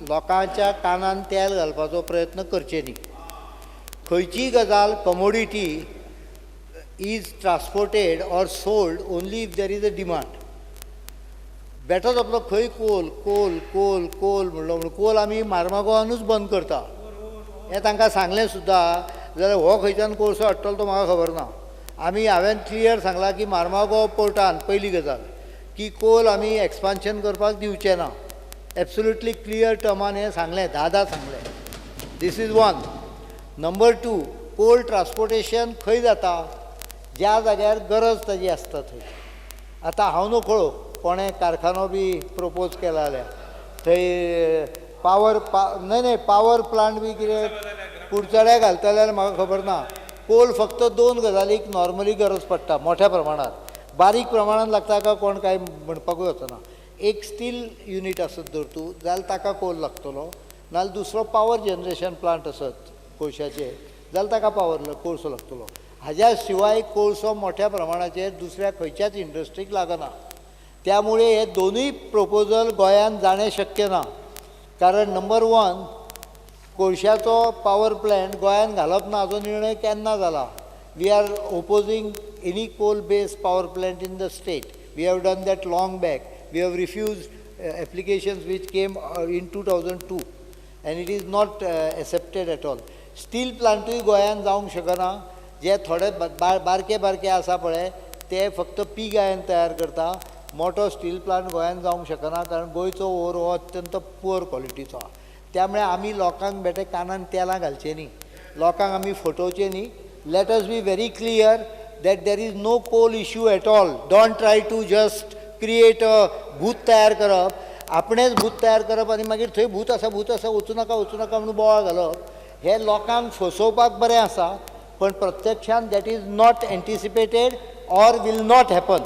लोकांच्या कानान तेल घालपाचो प्रयत्न करचे न्ही. खंयची गजाल commodity is transported or sold only if there is a demand. Better आपलो खंय कोल कोल कोल कोल म्हणलो म्हणून कोल आमी मार्मागोवानूच बंद करता हें तांकां सांगलें सुद्दां जाल्यार हो खंयच्यान कोळसो हाडटलो तो म्हाका खबर ना. हांवें क्लियर सांगलां की मार्मागोव पोर्टान पयली गजाल की कोल आमी एक्सपान्शन करपाक दिवचे ना. एब्सोल्युटली क्लियर टर्मान हें सांगलें, दादा सांगलें. This is one. Number two, coal transportation खंय जाता ज्या जाग्यार गरज ताजी आसता थंय. आतां हांव न्हू कळो कोणें कारखानो बी प्रपोज केला जाल्यार थंय पावर प्लांट बी कितें कुडचड्या घालता जाल्यार म्हाका खबर ना. कोल फक्त दोन गजालीक नॉर्मली गरज पडटा मोठ्या प्रमाणात. बारीक प्रमाणात लागता का कोण कांय म्हणपाकूय वचना. एक स्टील युनीट आसत धर तूं जाल्यार ताका कोल लागतलो, नाल्यार दुसरो पावर जनरेशन प्लांट आसत कोळशाचे जाल्यार ताका कोळसो लागतलो. हाज्या शिवाय कोळसो मोठ्या प्रमाणाचेर दुसऱ्या खंयच्याच इंडस्ट्रीक लागना. त्यामुळे हे दोनूय प्रपोजल गोंयांत जाणें शक्य ना. कारण नंबर वन, कोळशाचो पावर प्लॅन्ट गोंयांत घालप ना हाचो निर्णय केन्ना जाला. We are opposing any coal based power plant in the state. We have done that long back. We have refused applications which came in 2002 and it is not accepted at all. Steel प्लांटूय गोंयांत जावंक शकना. जे थोडे बारके बारके आसा पळय ते फक्त पीग आयन तयार करता. मोठो स्टील प्लांट गोंयांत जावंक शकना कारण गोंयचो ओर हो अत्यंत पुअर क्वॉलिटीचो आहा. त्यामुळे आमी लोकांक बेटे कानान तेलां घालचें न्ही, लोकांक आमी फटोवचें न्ही. Let us be very clear that there is no coal issue at all. Don't try to just create a भूत तयार करप, आपणेच भूत तयार करप आनी मागीर थंय भूत आसा वचूं नाका म्हणून बोवाळ घालप. हे लोकांक फसोवपाक बरें आसा पण प्रत्यक्षान that is not anticipated or will not happen.